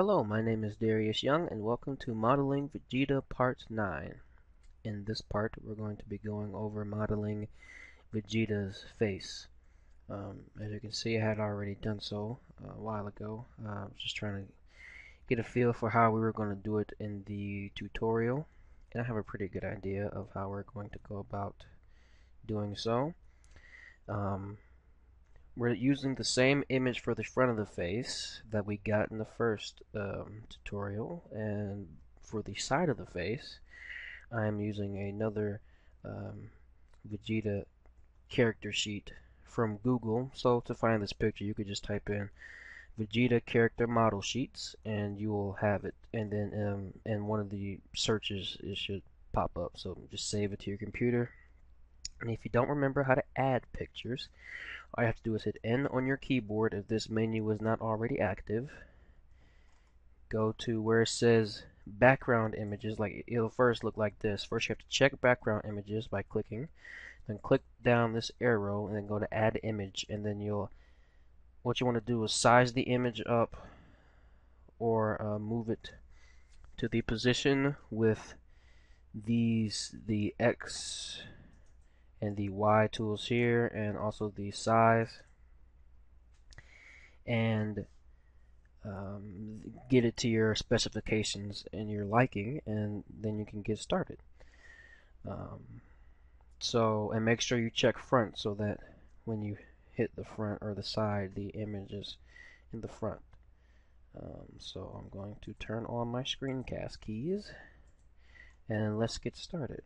Hello, my name is Darius Young and welcome to Modeling Vegeta Part 9. In this part, we're going to be going over modeling Vegeta's face. As you can see, I had already done so a while ago. I was just trying to get a feel for how we were going to do it in the tutorial. And I have a pretty good idea of how we're going to go about doing so. We're using the same image for the front of the face that we got in the first tutorial, and for the side of the face I'm using another Vegeta character sheet from Google. So to find this picture you could just type in Vegeta character model sheets and you will have it, and then in one of the searches it should pop up. So just save it to your computer, and if you don't remember how to add pictures, all you have to do is hit N on your keyboard if this menu is not already active. Go to where it says background images. Like, it'll first look like this. First you have to check background images by clicking, then click down this arrow and then go to add image, and then what you want to do is size the image up or move it to the position with the X and the Y tools here, and also the size, and get it to your specifications and your liking, and then you can get started. And make sure you check front so that when you hit the front or the side, the image is in the front. So I'm going to turn on my screencast keys and let's get started.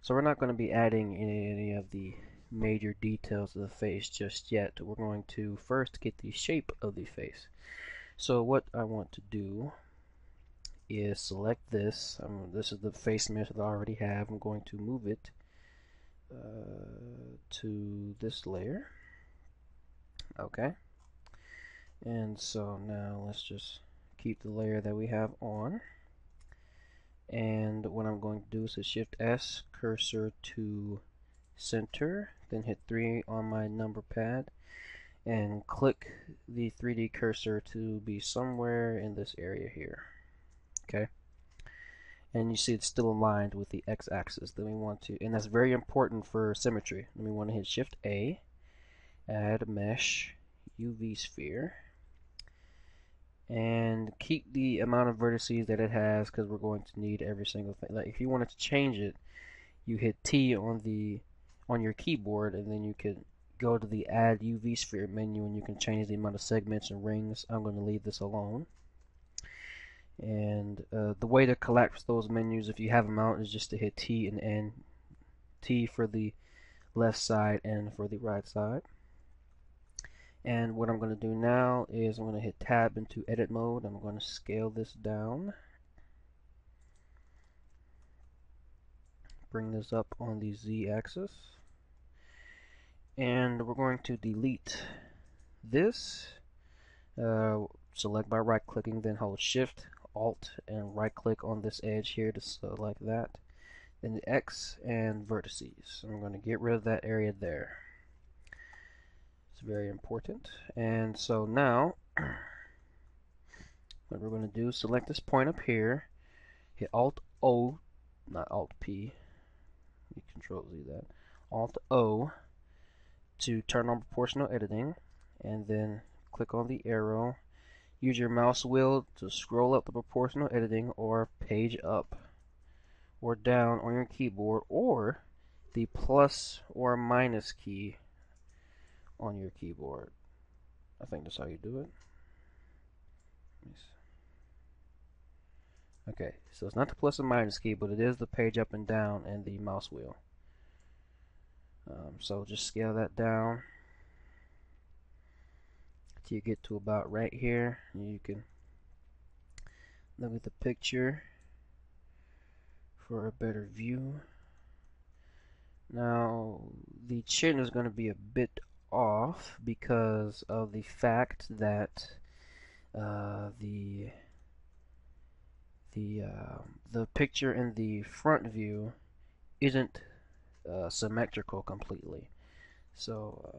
So we're not going to be adding any of the major details of the face just yet. We're going to first get the shape of the face. So what I want to do is select this. This is the face mesh that I already have. I'm going to move it to this layer. Okay. And so now let's just keep the layer that we have on. And what I'm going to do is Shift S, cursor to center, then hit 3 on my number pad and click the 3D cursor to be somewhere in this area here. Okay, and you see it's still aligned with the x-axis. Then we want to, and that's very important for symmetry, then we want to hit Shift A, add mesh UV sphere, and keep the amount of vertices that it has because we're going to need every single thing. Like if you wanted to change it, you hit T on your keyboard, and then you could go to the add UV sphere menu and you can change the amount of segments and rings. I'm going to leave this alone. And the way to collapse those menus, if you have them out, is just to hit T and N. T for the left side, N for the right side. And what I'm going to do now is I'm going to hit tab into edit mode. I'm going to scale this down. Bring this up on the Z axis. And we're going to delete this. Select by right clicking, then hold Shift, Alt, and right click on this edge here to select that. Then the X and vertices. I'm going to get rid of that area there. It's very important. And so now what we're going to do is select this point up here, hit Alt O, not Alt P, you Control Z that, Alt O to turn on proportional editing, and then click on the arrow. Use your mouse wheel to scroll up the proportional editing or page up or down on your keyboard, or the plus or minus key on your keyboard. I think that's how you do it. Okay, so it's not the plus and minus key, but it is the page up and down and the mouse wheel. So just scale that down till you get to about right here. You can look at the picture for a better view. Now the chin is going to be a bit off because of the fact that the picture in the front view isn't symmetrical completely. So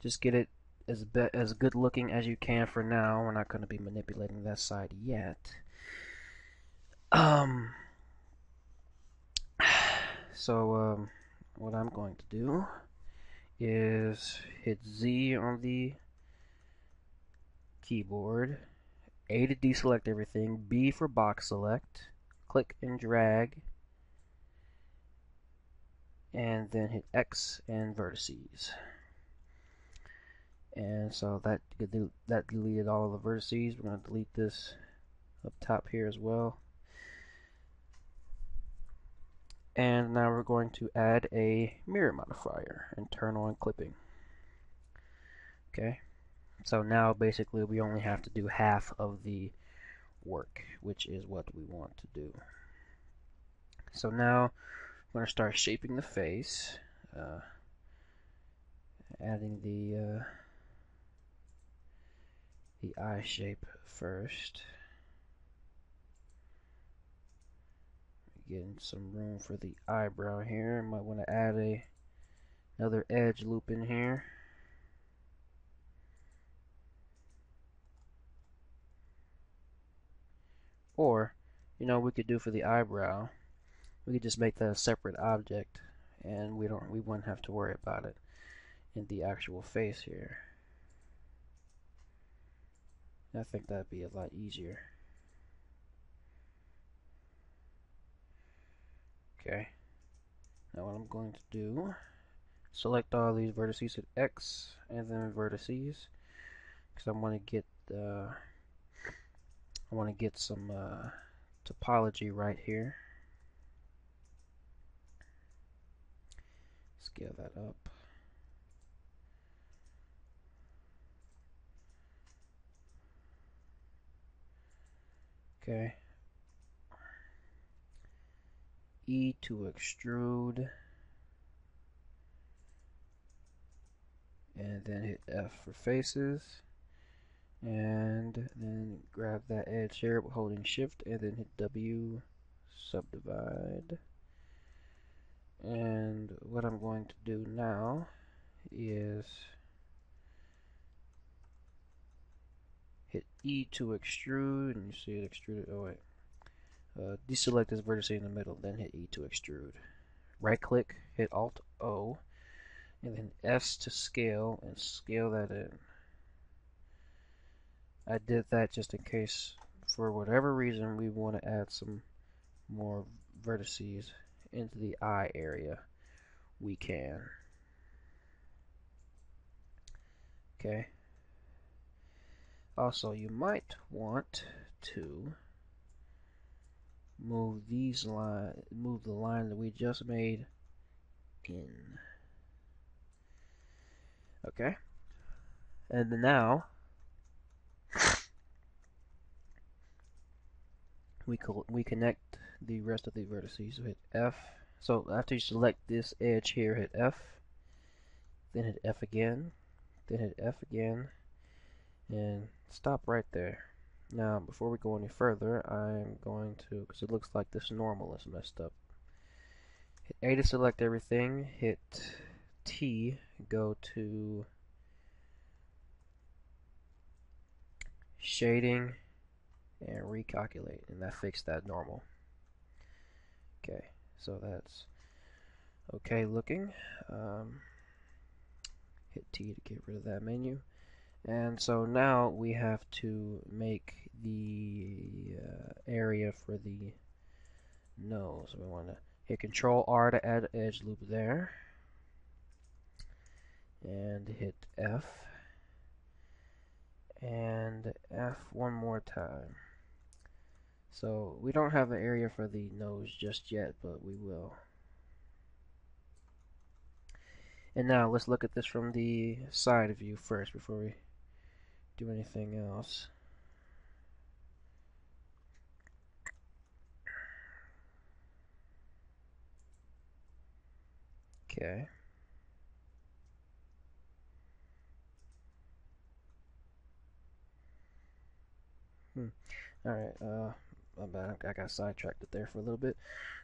just get it as good looking as you can for now. We're not going to be manipulating that side yet. Um, so what I'm going to do is hit Z on the keyboard, A to deselect everything, B for box select, click and drag, and then hit X and vertices. And so that deleted all of the vertices. We're going to delete this up top here as well. And now we're going to add a mirror modifier and turn on clipping. Okay, so now basically we only have to do half of the work, which is what we want to do. So now we're going to start shaping the face, adding the eye shape first. Getting some room for the eyebrow here. Might want to add another edge loop in here. Or, we could do for the eyebrow, we could just make that a separate object, and we wouldn't have to worry about it in the actual face here. I think that'd be a lot easier. Okay. Now what I'm going to do, select all these vertices, hit X, and then vertices, because I want to get some topology right here. Scale that up. Okay. E to extrude, and then hit F for faces, and then grab that edge here holding shift, and then hit W, subdivide. And what I'm going to do now is hit E to extrude, and you see it extruded. Oh wait, deselect this vertex in the middle, then hit E to extrude. Right click, hit Alt O, and then S to scale, and scale that in. I did that just in case, for whatever reason, we want to add some more vertices into the eye area. We can. Okay. Also, you might want to move the line that we just made in. Okay. And then now we connect the rest of the vertices. So hit F. So after you select this edge here, hit F. Then hit F again. Then hit F again. And stop right there. Now, before we go any further, I'm going to, because it looks like this normal is messed up. Hit A to select everything. Hit T, go to shading, and recalculate, and that fixed that normal. Okay, so that's okay looking. Hit T to get rid of that menu. And so now we have to make the area for the nose. We want to hit Control R to add an edge loop there, and hit F, and F one more time. So we don't have an area for the nose just yet, but we will. And now let's look at this from the side view first before we do anything else. Okay. Alright, my bad, I got sidetracked there for a little bit.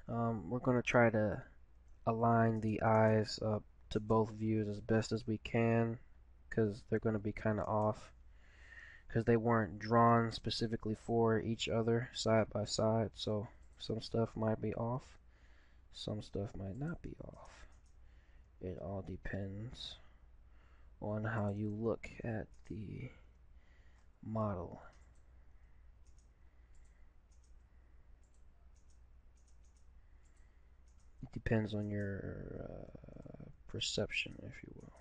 We're going to try to align the eyes up to both views as best as we can. because they're going to be kind of off because they weren't drawn specifically for each other side by side. So some stuff might be off, some stuff might not be off. It all depends on how you look at the model. It depends on your perception, if you will.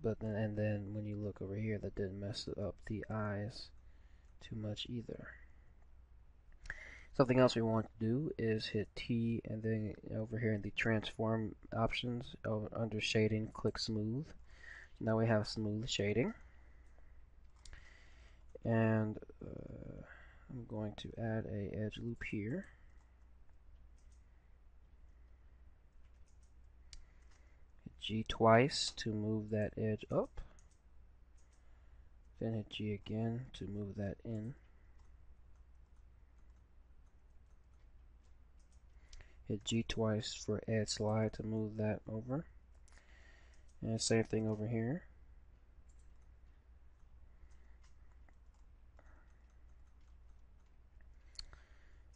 But then, and then when you look over here, that didn't mess up the eyes too much either. Something else we want to do is hit T, and then over here in the transform options, under shading, click smooth. Now we have smooth shading. And I'm going to add a edge loop here. Hit G twice to move that edge up. Then hit G again to move that in. Hit G twice for add slide to move that over. And same thing over here.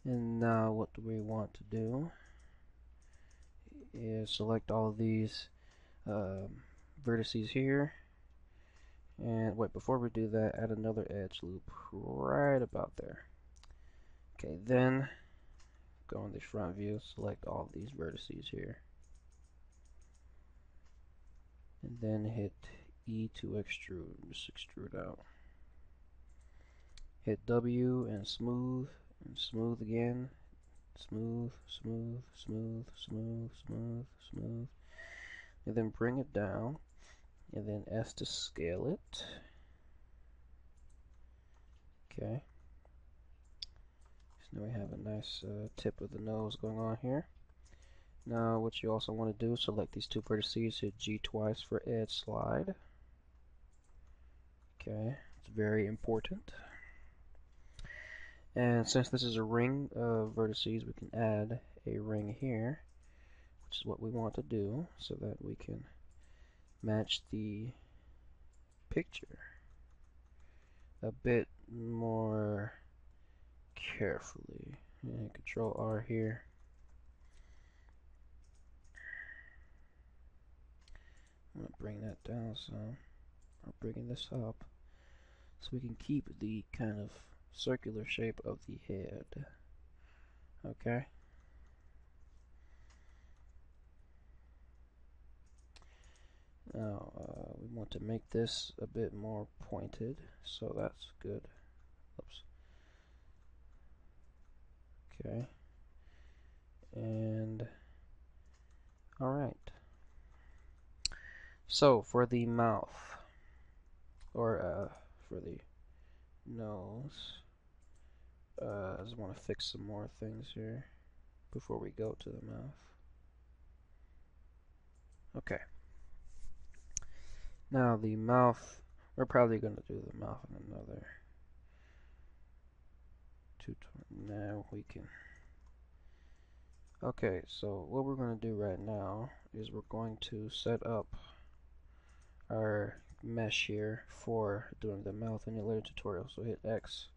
And now what do we want to do is select all of these vertices here. And wait, before we do that, add another edge loop right about there. Okay, then go in the front view, select all of these vertices here. And then hit E to extrude, just extrude out. Hit W and smooth again. Smooth, smooth, smooth, smooth, smooth, smooth. And then bring it down. And then S to scale it. Okay. So now we have a nice tip of the nose going on here. Now what you also want to do, select these two vertices, hit G twice for edge slide. Okay, it's very important. And since this is a ring of vertices, we can add a ring here, which is what we want to do, so that we can match the picture a bit more carefully. And Control R here. I'm going to bring that down some, or bringing this up, so we can keep the kind of circular shape of the head. Okay. Now we want to make this a bit more pointed, so that's good. Oops. Okay. And alright. So for the mouth, or for the nose, I just want to fix some more things here before we go to the mouth. Okay. Now the mouth, we're probably going to do the mouth in another tutorial. Now we can. Okay, so what we're going to do right now is we're going to set up our mesh here for doing the mouth in a later tutorial. So hit X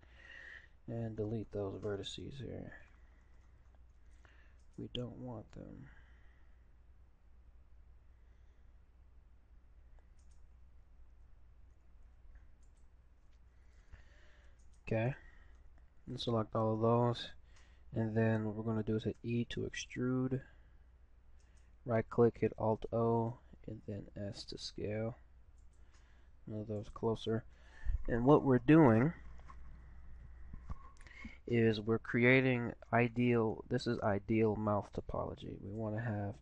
and delete those vertices here. We don't want them. Okay, and select all of those, and then what we're going to do is hit E to extrude, right click, hit Alt O, and then S to scale. Move those closer. And what we're doing is we're creating ideal, this is ideal mouth topology. We want to have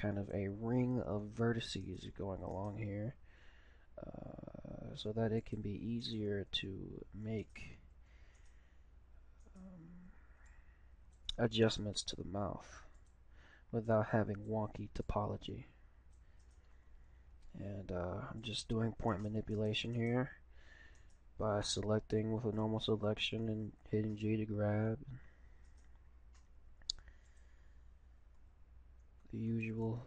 kind of a ring of vertices going along here, so that it can be easier to make adjustments to the mouth without having wonky topology. And I'm just doing point manipulation here by selecting with a normal selection and hitting G to grab. the usual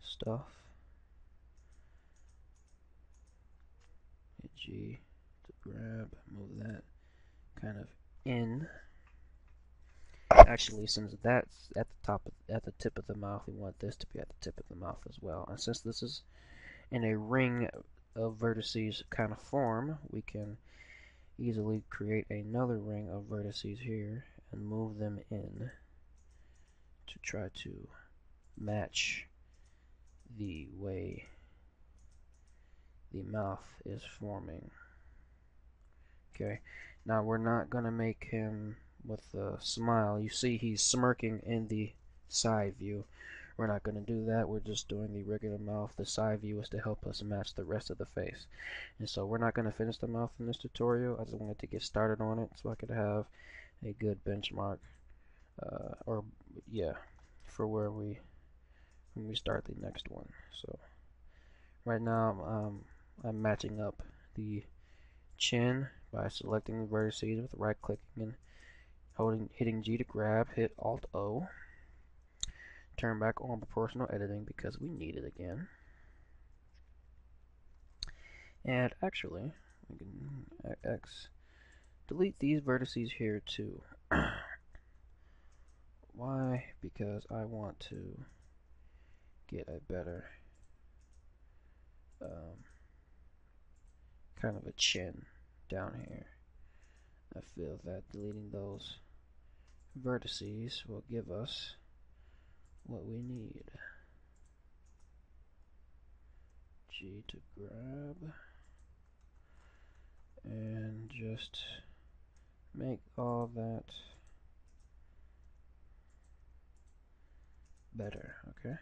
stuff. Hit G to grab, move that kind of in. Actually, since that's at the top, at the tip of the mouth, we want this to be at the tip of the mouth as well. And since this is in a ring of vertices kind of form, we can easily create another ring of vertices here and move them in to try to match the way the mouth is forming. Okay, now we're not going to make him with a smile. You see he's smirking in the side view. We're not going to do that. We're just doing the regular mouth. The side view is to help us match the rest of the face. And so we're not going to finish the mouth in this tutorial. I just wanted to get started on it so I could have a good benchmark, for when we start the next one. So right now I'm matching up the chin by selecting the vertices with right clicking and hitting G to grab, hit Alt O, turn back on proportional editing because we need it again. And actually, we can X delete these vertices here too. Why? Because I want to get a better kind of a chin down here. I feel that deleting those vertices will give us what we need. G to grab and just make all that better, okay?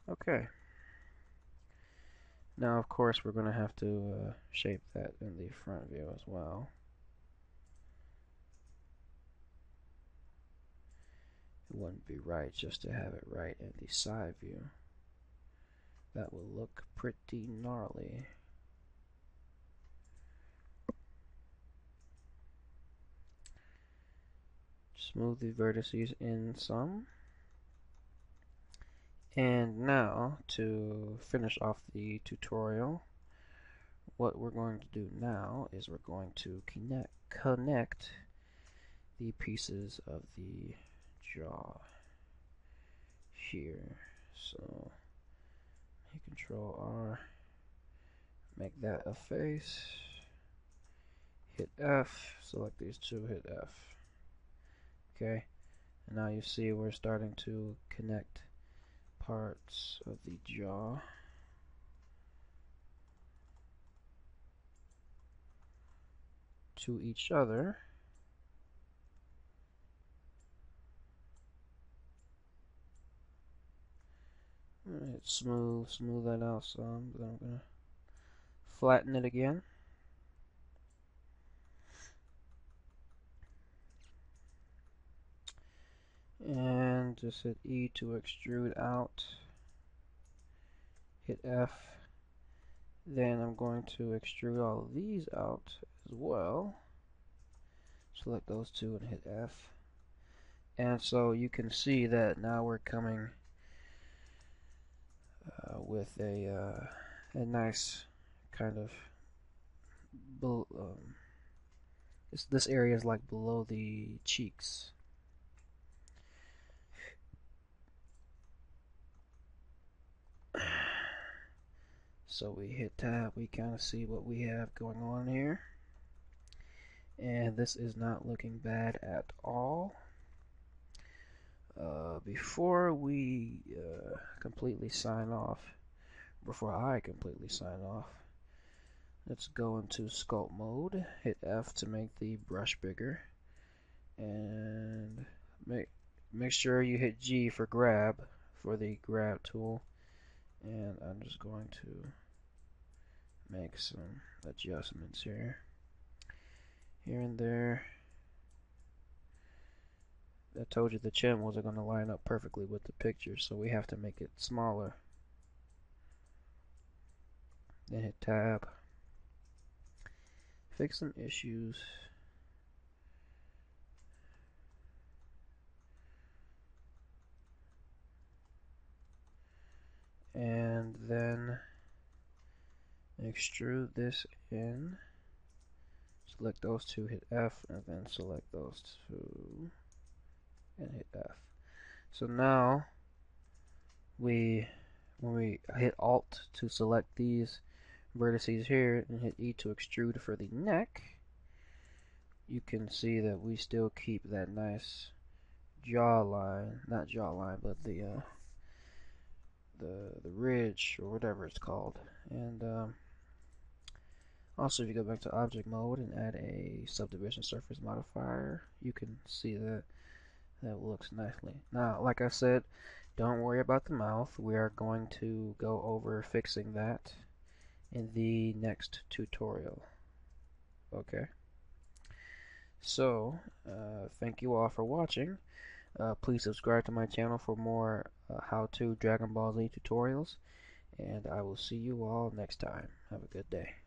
Okay. Now, of course, we're going to have to shape that in the front view as well. It wouldn't be right just to have it right in the side view. That will look pretty gnarly. Smooth the vertices in some. And now, to finish off the tutorial, what we're going to do now is we're going to connect the pieces of the jaw here. So, hit Control R, make that a face, hit F, select these two, hit F. Okay, and now you see we're starting to connect parts of the jaw. To each other. Hit smooth that out some, then I'm gonna flatten it again. And just hit E to extrude out. Hit F. Then I'm going to extrude all of these out as well. Select those two and hit F. And so you can see that now we're coming with a nice kind of this area is like below the cheeks. So we hit tab, we kind of see what we have going on here. And this is not looking bad at all. Before we completely sign off, before I completely sign off, let's go into sculpt mode, hit F to make the brush bigger, and make sure you hit G for grab, for the grab tool, and I'm just going to make some adjustments here and there. I told you the chin wasn't going to line up perfectly with the picture, so we have to make it smaller. then hit tab, fix some issues, and then extrude this in. Select those two, hit F, and then select those two and hit F. So now when we hit Alt to select these vertices here and hit E to extrude for the neck, you can see that we still keep that nice jawline, not jawline, but the ridge or whatever it's called. And also, if you go back to object mode and add a subdivision surface modifier, you can see that that looks nicely. Now, like I said, don't worry about the mouth. We are going to go over fixing that in the next tutorial. Okay. So, thank you all for watching. Please subscribe to my channel for more how-to Dragon Ball Z tutorials, and I will see you all next time. Have a good day.